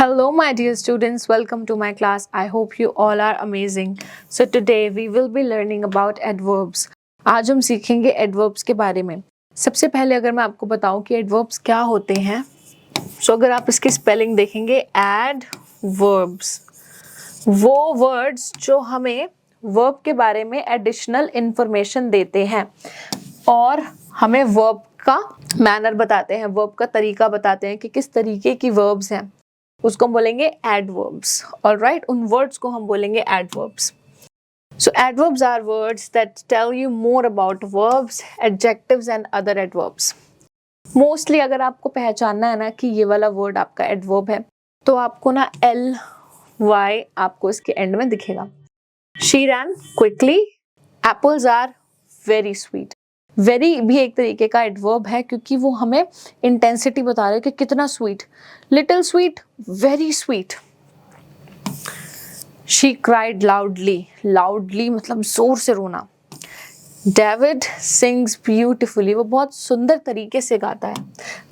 Hello, my dear students. Welcome to my class. I hope you all are amazing. So today we will be learning about adverbs. आज हम सीखेंगे adverbs के बारे में. सबसे पहले अगर मैं आपको बताऊं कि adverbs क्या होते हैं, तो अगर आप इसकी स्पेलिंग देखेंगे adverbs, वो वर्ड्स जो हमें वर्ब के बारे में एडिशनल इंफॉर्मेशन देते हैं और हमें वर्ब का मैनर बताते हैं, वर्ब का तरीका बताते हैं कि किस तरीके की वर्ब्स हैं, उसको हम बोलेंगे एडवर्ब्स. ऑलराइट, उन वर्ड्स को हम बोलेंगे adverbs. So adverbs are words that tell you more about verbs, adjectives and other adverbs. Mostly अगर आपको पहचानना है ना कि ये वाला वर्ड आपका एडवर्ब है, तो आपको ना ly आपको इसके एंड में दिखेगा. She ran quickly. Apples are very sweet. Very भी एक तरीके का एडवर्ब है क्योंकि वो हमें इंटेंसिटी बता रहे हैं कि कितना sweet. Little sweet, very sweet. She cried loudly. Loudly मतलब जोर से रोना. David sings beautifully. वो बहुत सुंदर तरीके से गाता है.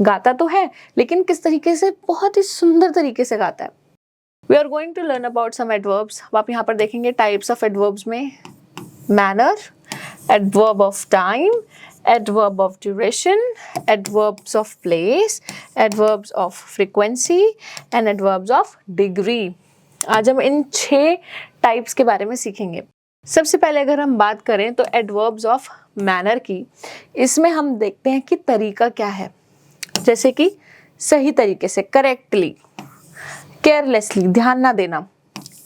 गाता तो है लेकिन किस तरीके से, बहुत ही सुंदर तरीके से गाता है. We are going to learn about some adverbs. आप यहाँ पर देखेंगे टाइप्स ऑफ एडवर्ब्स में manner, adverb of time, adverb of duration, adverbs of place, adverbs of frequency and adverbs of degree. आज हम इन 6 टाइप्स के बारे में सीखेंगे. सबसे पहले अगर हम बात करें तो adverbs of manner की, इसमें हम देखते हैं कि तरीका क्या है. जैसे कि सही तरीके से, करेक्टली, केयरलेसली, ध्यान ना देना,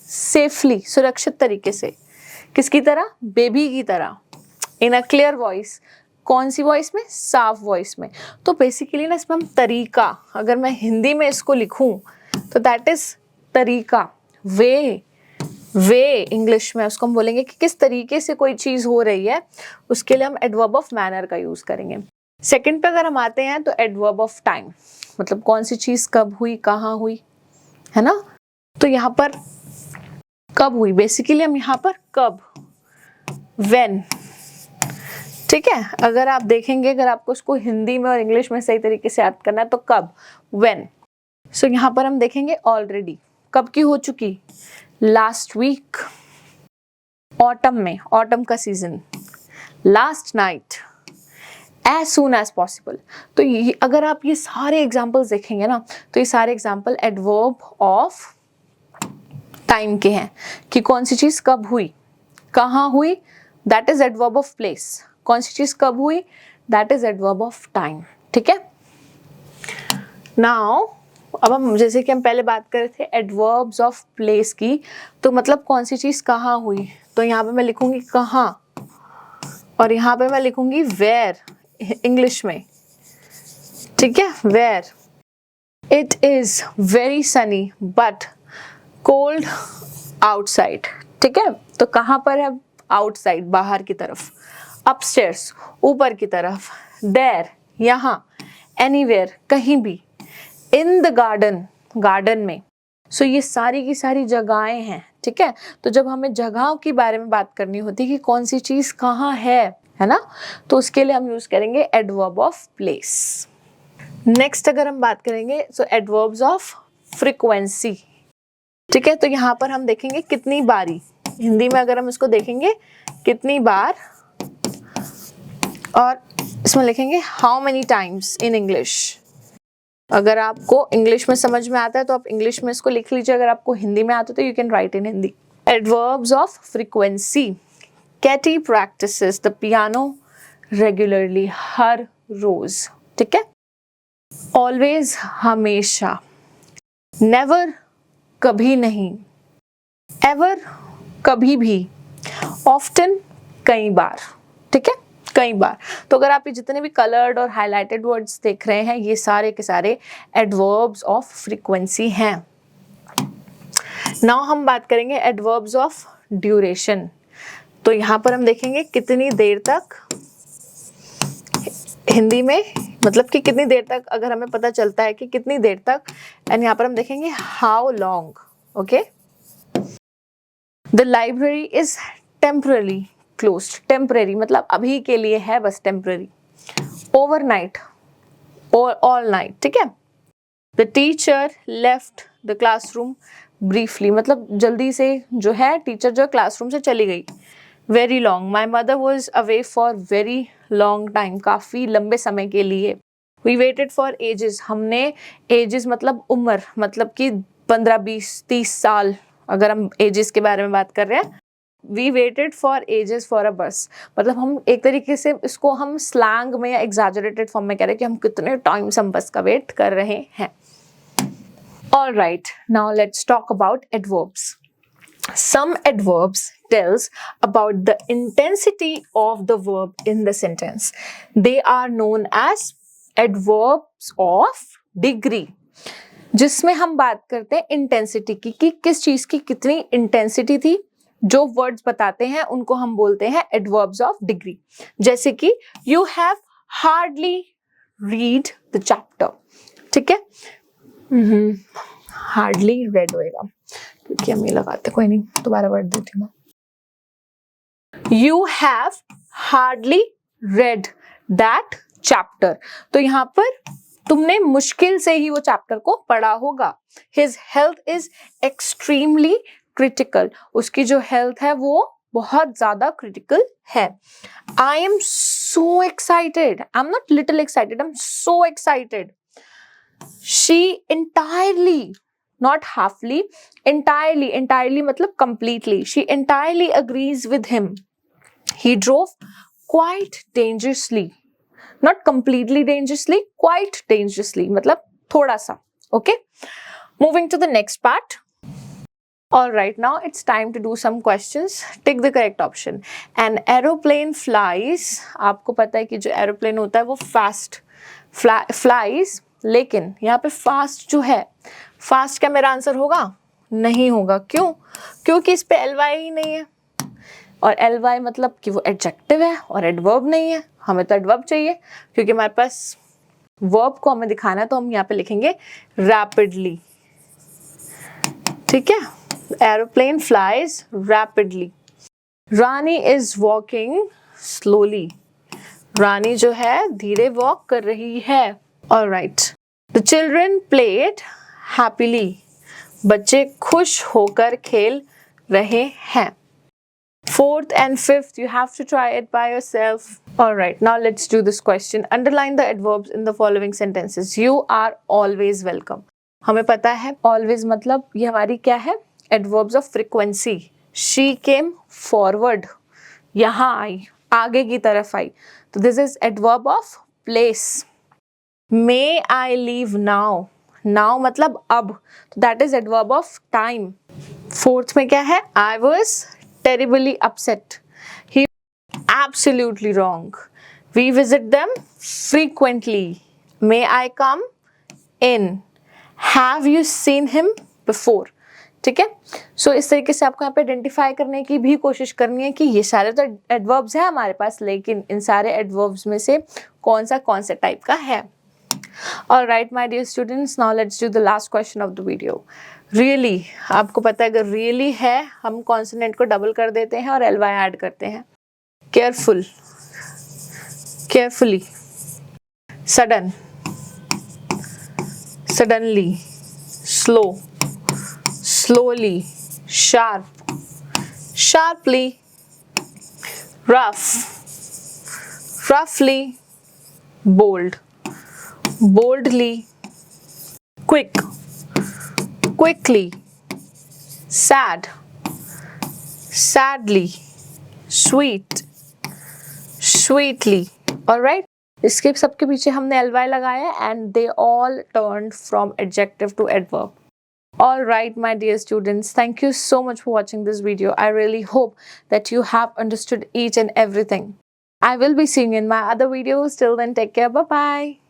सेफली, सुरक्षित तरीके से, किसकी तरह, बेबी की तरह, इन अ क्लियर वॉइस. कौन सी वॉइस में, साफ वॉइस में. तो बेसिकली ना इसमें हम तरीका, अगर मैं हिंदी में इसको लिखूं तो दैट इज तरीका, वे इंग्लिश में उसको हम बोलेंगे कि किस तरीके से कोई चीज हो रही है, उसके लिए हम एडवर्ब ऑफ मैनर का यूज करेंगे. सेकंड पे अगर हम आते हैं तो एडवर्ब ऑफ टाइम, मतलब कौन सी चीज कब हुई, कहाँ हुई, है ना. तो यहाँ पर कब हुई, बेसिकली हम यहाँ पर कब, व्हेन. ठीक है, अगर आप देखेंगे, अगर आपको उसको हिंदी में और इंग्लिश में सही तरीके से याद करना है तो कब, व्हेन. सो यहाँ पर हम देखेंगे ऑलरेडी, कब की हो चुकी, लास्ट वीक. ऑटम में, ऑटम का season, last night, as soon as possible. तो ये अगर आप ये सारे एग्जाम्पल्स देखेंगे ना, तो ये सारे एग्जाम्पल एडवर्ब ऑफ टाइम के हैं कि कौन सी चीज कब हुई, कहाँ हुई, that is adverb of place. कौन सी चीज कब हुई, that is adverb of time. ठीक है. नाउ अब हम, जैसे कि हम पहले बात कर रहे थे एडवर्ब्स ऑफ प्लेस की, तो मतलब कौन सी चीज कहाँ हुई. तो यहाँ पे मैं लिखूंगी कहाँ और यहाँ पे मैं लिखूंगी वेयर इंग्लिश में. ठीक है, where. It is very sunny but cold outside. ठीक है, तो कहाँ पर है, आउटसाइड, बाहर की तरफ. अपस्टेयर्स, ऊपर की तरफ. देयर, यहाँ. एनीवेयर, कहीं भी. इन द गार्डन, गार्डन में. सो ये सारी की सारी जगहें हैं. ठीक है, तो जब हमें जगहों के बारे में बात करनी होती है कि कौन सी चीज कहाँ है ना, तो उसके लिए हम यूज करेंगे एडवर्ब ऑफ प्लेस. नेक्स्ट अगर हम बात करेंगे सो एडवर्ब्स ऑफ फ्रीक्वेंसी. ठीक है, तो यहाँ पर हम देखेंगे कितनी बारी. हिंदी में अगर हम इसको देखेंगे कितनी बार, और इसमें लिखेंगे how many times in English. अगर आपको इंग्लिश में समझ में आता है तो आप इंग्लिश में इसको लिख लीजिए, अगर आपको हिंदी में आता है तो you can write in Hindi. Adverbs of frequency. Katie practises the piano regularly, हर रोज. ठीक है. ऑलवेज, हमेशा. नेवर, कभी नहीं. एवर, कभी भी. ऑफ्टन, कई बार. ठीक है, कई बार. तो अगर आप ये जितने भी कलर्ड और हाईलाइटेड वर्ड्स देख रहे हैं, ये सारे के सारे एडवर्ब्स ऑफ फ्रीक्वेंसी हैं. नाउ हम बात करेंगे एडवर्ब्स ऑफ ड्यूरेशन. तो यहाँ पर हम देखेंगे कितनी देर तक, हिंदी में मतलब कि कितनी देर तक, अगर हमें पता चलता है कि कितनी देर तक, एंड यहाँ पर हम देखेंगे how long. Okay. The library is temporary closed. Temporary मतलब अभी के लिए है, बस टेम्पररी. ओवरनाइट, और ऑल नाइट. ठीक है. The teacher left the classroom briefly, मतलब जल्दी से जो है टीचर जो क्लासरूम से चली गई. Very long, my mother was away for very long time, काफ़ी लंबे समय के लिए. वी वेटेड फॉर एजेस, हमने एजेस मतलब उम्र, मतलब कि 15, 20, 30 साल, अगर हम एजेस के बारे में बात कर रहे हैं. We waited for ages for a bus, मतलब हम एक तरीके से इसको हम स्लैंग में या एग्जैजरेटेड फॉर्म में कह रहे हैं कि हम कितने टाइम से हम बस का वेट कर रहे हैं. All right, now let's talk about adverbs. Some adverbs tells about the intensity of the verb in the sentence. They are known as adverbs of degree. जिसमें हम बात करते हैं इंटेंसिटी की, कि किस चीज की कितनी इंटेंसिटी थी. जो वर्ड्स बताते हैं उनको हम बोलते हैं एडवर्ब्स ऑफ डिग्री. जैसे कि you have hardly read the chapter. ठीक है, हार्डली रेड होएगा क्योंकि हम ये लगाते, कोई नहीं, दोबारा वर्ड देती हूँ. You have hardly read that chapter, तो यहाँ पर तुमने मुश्किल से ही वो चैप्टर को पढ़ा होगा. His health is extremely critical, उसकी जो हेल्थ है वो बहुत ज्यादा क्रिटिकल है. I am so excited, I am not little excited, I am so excited. She entirely, not halfly, entirely मतलब completely. She entirely agrees with him. He drove quite dangerously, not completely dangerously, quite dangerously, मतलब थोड़ा सा. Okay, moving to the next part. All right, now it's time to do some questions. Tick the correct option. An aeroplane flies, आपको पता है कि जो aeroplane होता है वो fast flies, लेकिन यहाँ पे फास्ट जो है, फास्ट क्या मेरा आंसर होगा? नहीं होगा. क्यों? क्योंकि इस पे एल वाई ही नहीं है, और एल वाई मतलब कि वो एडजेक्टिव है और एडवर्ब नहीं है. हमें तो एडवर्ब चाहिए क्योंकि हमारे पास वर्ब को हमें दिखाना है, तो हम यहाँ पे लिखेंगे रैपिडली. ठीक है, aeroplane flies rapidly. Rani is walking slowly, Rani जो है धीरे वॉक कर रही है. All right. The children played happily. बच्चे खुश होकर खेल रहे हैं. Fourth and fifth, you have to try it by yourself. All right, now let's do this question. Underline the adverbs in the following sentences. You are always welcome. हमें पता है always मतलब ये हमारी क्या है? Adverbs of frequency. She came forward. यहाँ आई, आगे की तरफ आई. तो this is adverb of place. May I leave now? Now मतलब अब, तो that is adverb of time. Fourth में क्या है? I was terribly upset. He was absolutely wrong. We visit them frequently. May I come in? Have you seen him before? ठीक है, सो इस तरीके से आपको यहाँ पे आइडेंटिफाई करने की भी कोशिश करनी है कि ये सारे तो एडवर्ब्स हैं हमारे पास, लेकिन इन सारे एडवर्ब्स में से कौन सा टाइप का है. All right, my dear students, now let's do the last question of the video. Really, आपको पता है अगर really है हम कॉन्सोनेंट को डबल कर देते हैं और ly ऐड करते हैं. Careful, carefully, sudden, suddenly, slow, slowly, sharp, sharply, rough, roughly, bold, boldly, quick, quickly, sad, sadly, sweet, sweetly. Alright, इसके सबके पीछे हमने ly लगाया and they all turned from adjective to adverb. Alright, my dear students, thank you so much for watching this video. I really hope that you have understood each and everything. I will be seeing you in my other videos. Till then, take care. Bye-bye.